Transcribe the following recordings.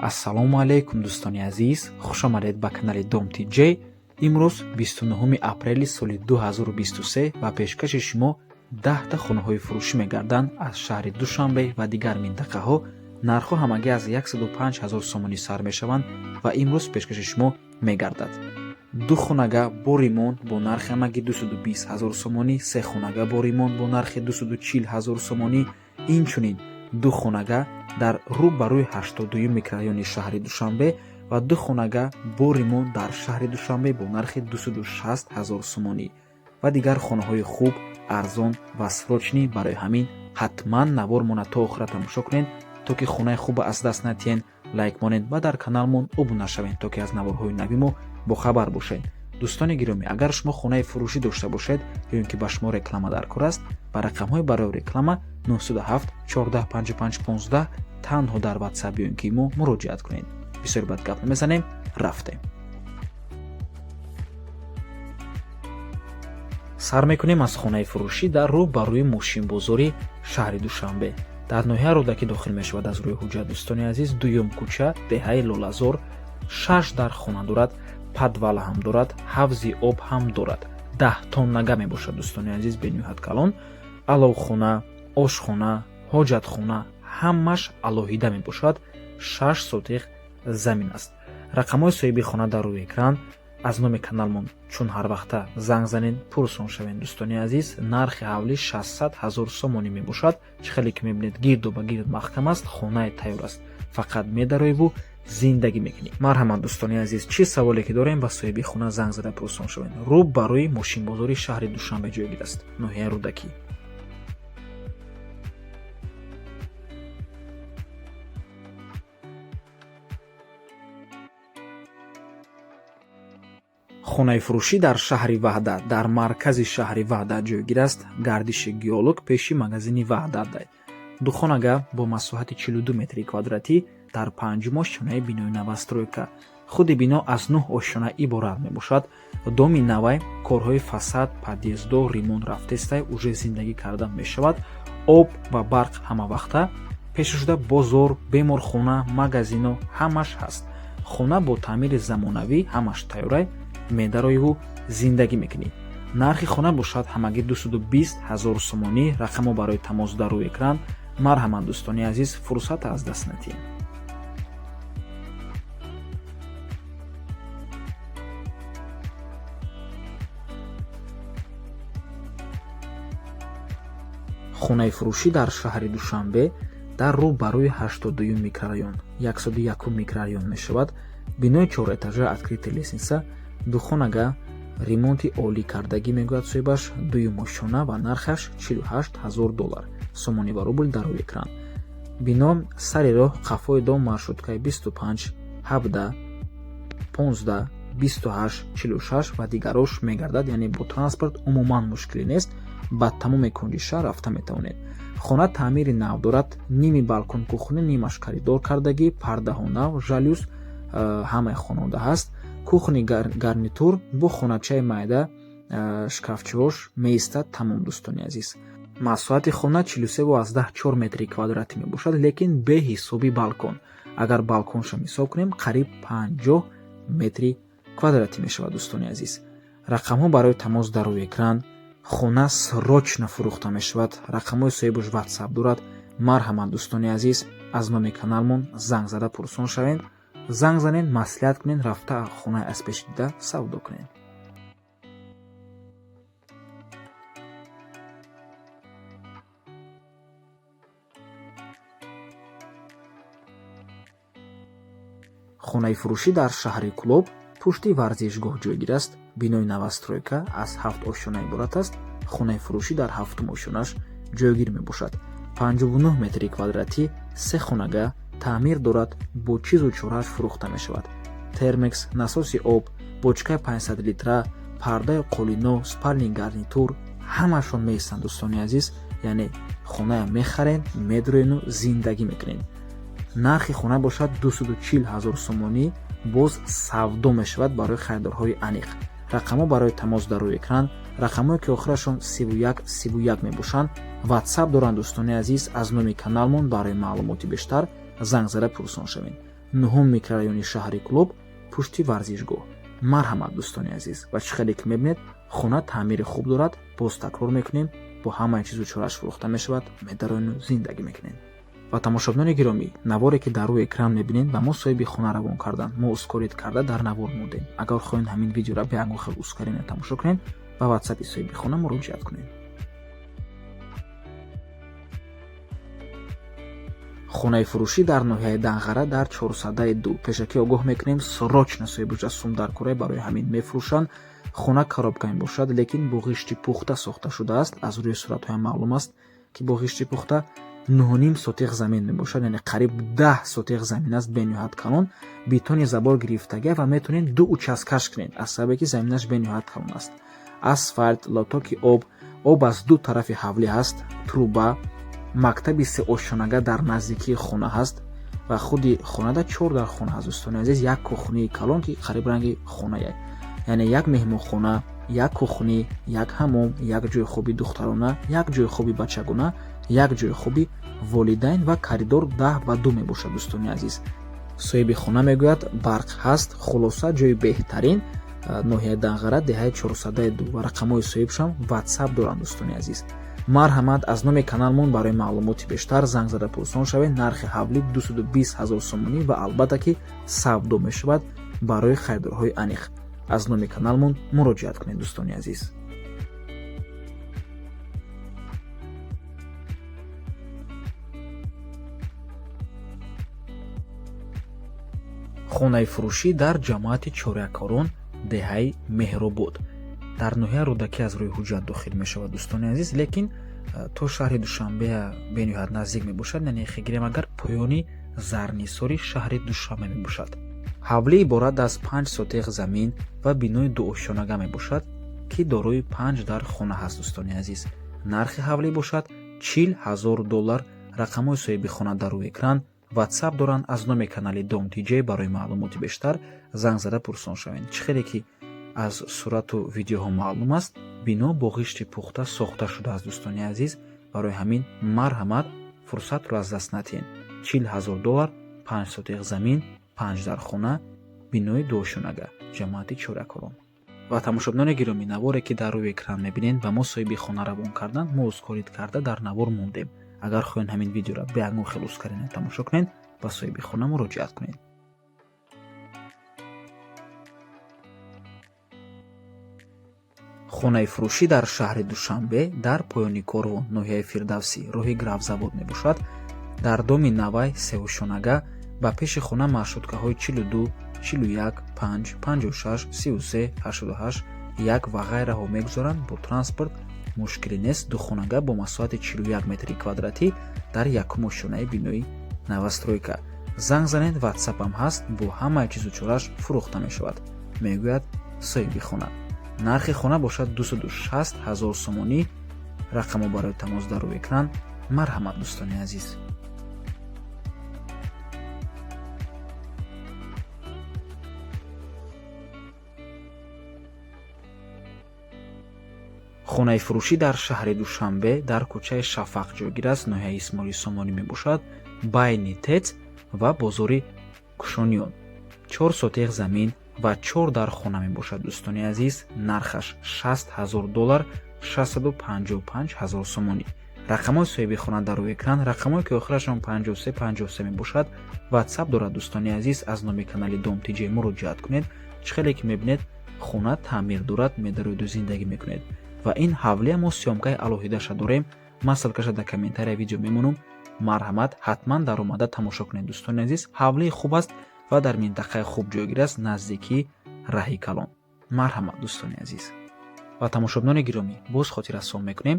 ассалому алайкум дӯстони азиз, хушомадед ба канали Dom TJ. имрӯз 29 апрели соли 2023 ва пешкаши шумо 10 та хонаҳои фурӯшӣ мегарданд аз шаҳри Душанбе ва дигар минтақаҳо. нархҳо ҳамагӣ аз 105 000 сомонӣ сар мешаванд ва имрӯз пешкаши шумо мегардад. ду хонага бо ремонт бо нархи ҳамагӣ 220 000 сомонӣ, се хонага бо ремонт бо нархи 240 000 сомонӣ, инчунин ду хонага дар рӯ ба рӯи 82 микрорайони шаҳри Душанбе ва ду хонага бо ремонт дар шаҳри Душанбе бо нархи 260 000 сомонӣ ва дигар хонаҳои хуб, арзон ва срочнӣ. Барои ҳамин ҳатман навормона то охира тамошо кунед, то ки хонаи хуба аз даст натиҳен. лайк монед ва дар каналмон обуна шавед, то ки аз наворҳои навимо бохабар бошед. дӯстони гиромӣ, агар шумо хонаи фурӯшӣ дошта бошед ё ин ки ба шумо реклама дар кор аст, ба рақамҳои барои реклама 97 14 55 15 танҳо дар WhatsApp ё ин ки мо муроҷиат кунед. бисёр бад гап намезанем, рафтем. сар мекунем аз хонаи фурӯшӣ дар рӯ ба рӯи мошинбозори шаҳри Душанбе. дар ноҳияи рӯдаки дохил мешавад аз рӯи ҳуҷҷат. дӯстони азиз, дуюм кӯча, деҳаи Лолазор, 6 дар хона дорад, падвал ҳам дорад, ҳавзи об ҳам дорад. 10 тоннага мебошад дӯстони азиз, бениҳоят калон. аловхона, ошхона, ҳоҷатхона ҳамаш алоҳида мебошад. 6 сотиқ замин аст. рақамҳои соҳиби хона дар рӯи экран. аз номи каналмон чун ҳар вақта занг занед, пурсон шавед дӯстони азиз. нархи ҳавлӣ 600 000 сомонӣ мебошад. чӣ хеле ки мебинед гирду ба гирд маҳкам аст, хонае тайёр аст, фақат медароеву зиндагӣ мекунӣ. марҳамат дӯстони азиз, чӣ саволе ки дорем ба соҳиби хона занг зада пурсон шавед. рӯ ба рӯи мошинбозори шаҳри Душанбе ҷойгир аст, ноҳияи рӯдакӣ. хонаи фурӯшӣ дар шаҳри Ваҳдат, дар маркази шаҳри Ваҳдат ҷойгир аст. гардиши геолог пеши магазини Ваҳдат дай. ду хонага бо масоҳати 42 метри квадратӣ дар панҷум ошёнаи бинои новостройка. худи бино аз 9 ошёна иборат мебошад. доми навай корҳои фасад, подъездо, ремонт рафтестай уже зиндагӣ карда мешавад. об ва барқ ҳамавақта. пешашуда бозор, беморхона, магазино ҳамаш ҳаст. хона бо таъмири замонавӣ, ҳамаш тайёрай, медароеву зиндагӣ мекунӣ. нархи хона бошад ҳамагӣ 220 000 сомонӣ. рақамо барои тамос дар рӯи экран. марҳамат дӯстони азиз, фурсата аз даст натиҳем. хонаи фурӯшӣ дар шаҳри Душанбе дар рӯ ба рӯи 82 микрорайон, 101 микрорайон мешавад. бинои 4 этажа откритая лестница. ду хонага ремонти олӣ кардагӣ мегӯяд соҳибаш. дуюм ошона ва нархаш $48 000 сомонӣ ва рубл дар рӯи экран. бино сари роҳ, қафои дом, маршруткаи 25 17 15 28 46 ва дигарош мегардад, яъне бо транспорт умуман мушкилӣ нест. ба тамоми кунҷи шаҳр рафта метавонед. хона таъмири нав дорад. ними балкон кухна, нимаш каридор кардагӣ, пардаҳо нав, жалюз ҳамаи хонанда ҳаст. кухни гарнитур бо хоначаи майда, шкафчиҳош меистад тамом дӯстони азиз. масоҳати хона 43,4 метри квадратӣ мебошад, лекин бе ҳисоби балкон. агар балконша ҳисоб кунем қариб 50 метри квадратӣ мешавад дӯстони азиз. рақамҳо барои тамос дар рӯи экран. хона срочно фурӯхта мешавад. рақамҳои соҳибаш WhatsApp дорад. марҳамат дӯстони азиз, аз номи каналмон занг зада пурсон шавед. занг занед, маслиҳат кунед, рафта хонаи аз пеши дида савдо кунед. хонаи фурӯшӣ дар шаҳри Кулоб пушти варзишгоҳ ҷойгир аст. бинои новостройка аз 7 ошона иборат аст. хонаи фурӯшӣ дар 7 ошонаш ҷойгир мебошад. 59 метри квадратӣ, се хонага, таъмир дорад. бо чизу чорааш фурӯхта мешавад. термекс, насоси об, бочкаи 500 литра, пардаи қолино, спальни гарнитур ҳамашон меистанд дӯстони азиз, яъне хоная мехарен, медроену зиндагӣ мекунед. нархи хона бошад 240 000 сомонӣ. боз савдо мешавад барои харидорҳои аниқ. рақамҳо барои тамос дар рӯи экран. рақамҳое ки охирашон 31 мебошанд. WhatsApp доранд дӯстони азиз. аз номи каналмон барои маълумоти бештар занг зада пурсон шавед. 9 микрорайони шаҳри Клуб пушти варзишгоҳ. Марҳамат дӯстони азиз, ва чӣ хеле ки мебинед хона таъмири хуб дорад. Боз такрор мекунем, бо ҳамаи чизу чораш фурӯхта мешавад, медарону зиндагӣ мекунем. ва тамошобинони гиромӣ, наворе ки дар рӯи экран мебинед ба мо соҳиби хона равон кардан, мо ускорид карда дар навор мудем. Агар хоҳед ҳамин видеоро бе ягон хел ускорина тамошо кунед, ба ватсапи соҳиби хона муроҷиат кунед. хонаи фурӯшӣ дар ноҳияи Данғара дар 402. Пешакӣ огоҳ мекунем, срочно соҳиби ҷасум дар Кӯрая барои ҳамин мефурӯшанд. хона коробка мебошад, лекин бо ғишти пухта сохта шудааст. аз рӯи суратҳоям маълум аст ки бо ғишти пухта 9.5 сотиқ замин мебошад, яъне қариб 10 сотиқ замин аст. бениҳоят калон, бетони забор гирифтага ва метавонед ду участкаш кунед, аз сабаби ки заминаш бениҳоят калон аст. асфальт, лотоки об аз ду тарафи ҳавлӣ ҳаст, труба, мактаби сеошонага дар наздикии хона ҳаст ва худи хонада 4 дар хона ҳаст. дӯстони азиз, як кухни калон ки қариб ранги хонае, яъне як меҳмонхона, як кухни, як ҳамом, як ҷойи хоби духтарона, як ҷойи хоби бачагона, як ҷойи хоби волидайн ва коридор 10 ба 2 мебошад. дӯстони азиз, соҳиби хона мегӯяд барқ ҳаст. хулоса ҷойи беҳтарин, ноҳияи Данғара, деҳаи 402 ва рақамҳои соҳибшам ватсап доранд. дӯстони азиз, марҳамат, аз номи каналмон барои маълумоти бештар занг зада пурсон шавед. нархи ҳавлӣ 220 000 сомонӣ ва албатта ки савдо мешавад барои харидорҳои аниқ. аз номи каналмон муроҷиат кунед. дӯстони азиз, хонаи фурӯшӣ дар ҷамоати чорякорон, деҳаи Меҳробод, дар ноҳияи Рӯдаки аз рӯи ҳуҷҷат дохил мешавад. дӯстони азиз, лекин то шаҳри Душанбе бениҳоят наздик мебошад, яъне хигирем агар поёни зарнисори шаҳри Душанбе мебошад. ҳавлӣ иборат аз 5 сотиқ замин ва бинои дуошонага мебошад ки дорои 5 дар хона ҳаст. дӯстони азиз, нархи ҳавлӣ бошад $40,000. рақамҳои соҳиби хона дар рӯи экран ватсап доранд. аз номи канали Дом TJ барои маълумоти бештар занг зада пурсон шавед. чӣ хеле ки аз сурату видеоҳо маълум аст, бино бо ғишти пухта сохта шудааст. дӯстони азиз, барои ҳамин марҳамат, фурсатро аз даст натиҳед. $40,000, 5 сотиқ замин, 5 дар хона, бинои дуошонага, ҷамоати чорякорон. ва тамошобинони гиромӣ, наворе ки дар рӯи экран мебинед ба мо соҳиби хона равон кардан, мо ускорид карда дар навор мондем. агар хоҳед ҳамин видеоро бе ягон хел ускорина тамошо кунед, ба соҳиби хона муроҷиат кунед. хонаи фурӯшӣ дар шаҳри Душанбе, дар поёни Корвон, ноҳияи Фирдавсӣ, роҳи Гравзавод мебошад. дар доми Навай, Сеошонага, ба пеши хона маршруткаҳои 42, 41, 5, 56, 33, 88, 1 ва ғайраҳо мегузоранд. бо транспорт мушкилӣ нест. ду хонага бо масоҳати 41 метри квадратӣ дар якум ошонаи бинои Новостройка. занг занед, ватсапам ҳаст, бо ҳамаи чизу чораш фурӯхта мешавад, мегӯяд соҳиби хона. нархи хона бошад $260,000 сомонӣ. рақамҳо барои тамос дар рӯи экран. марҳамат, дӯстони азиз. хонаи фурӯшӣ дар шаҳри Душанбе, дар кӯчаи Шафақ ҷойгир аст. ноҳияи Исмоили Сомонӣ мебошад, байни ТЭЦ ва бозори Кушониён. 4 сотиқ замин ва 4 дар хона мебошад. дӯстони азиз, нархаш $60,000, 655,000 сомонӣ. рақамҳои соҳиби хона дар рӯи экран. рақамҳое ки охирашон 5353 мебошад. ватсап дорад. дӯстони азиз, аз номи канали Дом TJ муроҷиат кунед. чӣ хеле ки мебинед хона таъмир дорад, медароиду зиндагӣ мекунед. ва ин ҳавлия мо сёмкаи алоҳидаша дорем. ман ссилкаша дар комментария видео мемонам. марҳамат, ҳатман дар омада тамошо кунед. дӯстони азиз, ҳавлии хуб аст ва дар минтақаи хуб ҷойгир аст, наздикии раҳи калон. марҳамат, дӯстони азиз. ва тамошобинони гиромӣ, боз хотиррасон мекунем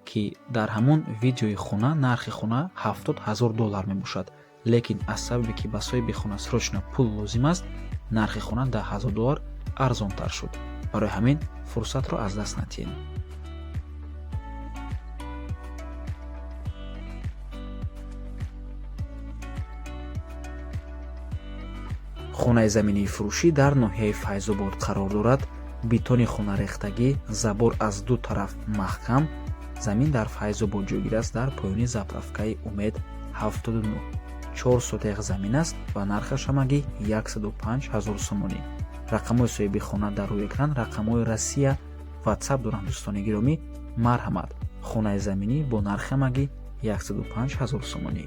ки дар ҳамон видеои хона нархи хона $70,000 мебошад, лекин аз сабабе ки ба соҳиби хона срочно пул лозим аст, нархи хона $10,000 арзонтар шуд. барои ҳамин фурсатро аз даст натиҳед. хонаи заминии фурӯшӣ дар ноҳияи Файзобод қарор дорад. бетони хонарехтагӣ, забор аз ду тараф маҳкам. замин дар Файзобод ҷойгир аст, дар поёни заправкаи Умед 79. 4 сотех замин аст ва нархаш ҳамагӣ 105 000 сомонӣ. рақамҳои соҳиби хона дар рӯи экран рақамҳои Россия WhatsApp доранд. дӯстони гиромӣ, марҳамат. хонаи заминӣ бо нархи ҳамагӣ 105 000 сомонӣ.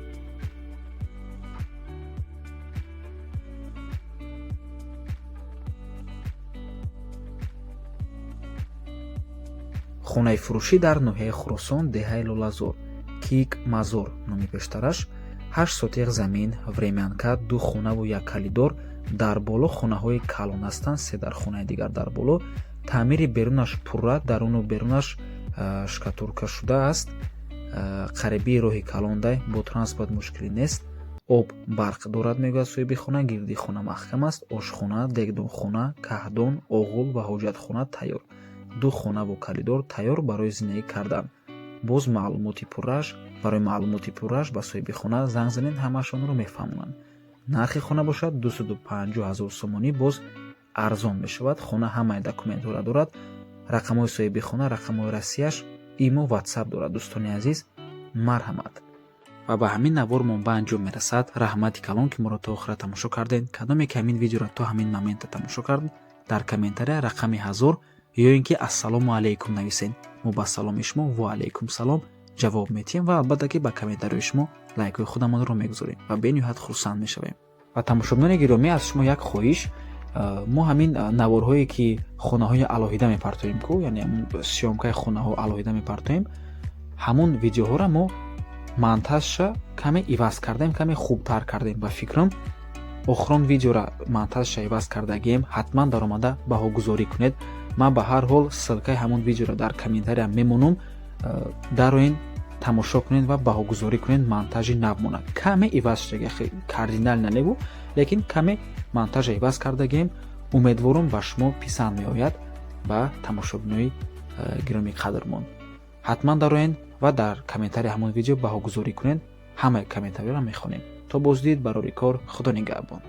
хонаи фурӯшӣ дар ноҳияи Хуросон, деҳаи Лолазор, Кик Мазор номи пештараш. 8 сотех замин, времянка, 2 хонаву 1 калидор. дар боло хонаҳои калон ҳастанд, 3 дар хонаи дигар дар боло. таъмири берунаш пурра, даруну берунаш шкатурка шуда аст. қарибии роҳи калондай, бо транспорт мушкилӣ нест. об барқ дорад, мегӯяд соҳиби хона. гирди хона маҳкам аст. ошхона, дегдонхона, каҳдон, оғул ва ҳоҷатхона тайёр. 2 хонаву калидор тайёр барои зиндагӣ кардан. боз маълумоти пурраш. барои маълумоти пурраш ба соҳиби хона занг занед, ҳамаашонро мефаҳмонанд. нархи хона бошад 250 000 сомонӣ. боз арзон мешавад. хона ҳамаи документҳоро дорад. рақамҳои соҳиби хона, рақамҳои Россияш, имо WhatsApp дорад. дӯстони азиз, марҳамат. ва ба ҳамин навормон ба анҷом мерасад. раҳмати калон ки моро то охира тамошо кардед. кадоме ки ҳамин видеоро то ҳамин момента тамошо кард, дар комментария рақами 1000 ё ин ки ассалому алайкум нависен. мо ба саломи шумо ва алайкум салом ҷавоб метиҳем ва албатта ки ба комментарияи шумо лайкҳои худамонро мегузорем ва бениҳоят хурсанд мешавем. ва тамошобинони гиромӣ, аз шумо як хоҳиш, мо ҳамин наворҳое ки хонаҳои алоҳида мепартоем ку, яъне ҳамун сёмкаи хонаҳо алоҳида мепартоем, ҳамун видеоҳоро мо монтажша каме иваз кардем, каме хубтар кардем. ба фикрам охирон видеоро монтажша иваз кардагием. ҳатман даромада баҳогузорӣ кунед. ман ба ҳар ҳол ссилкаи ҳамун видеоро дар комментария мемонам. дароин тамошо кунед ва баҳогузорӣ кунед. монтажи нав монад. каме иваз шудаги кардинал нанебу, лекин каме монтажа иваз кардагием. умедворам ба шумо писанд меояд. ба тамошобинои гироми қадрмон, ҳатман дароин ва дар комментария ҳамон видео баҳогузорӣ кунед. ҳамаи комментариёро мехонем. то боздид барори кор. худо нигаҳбон.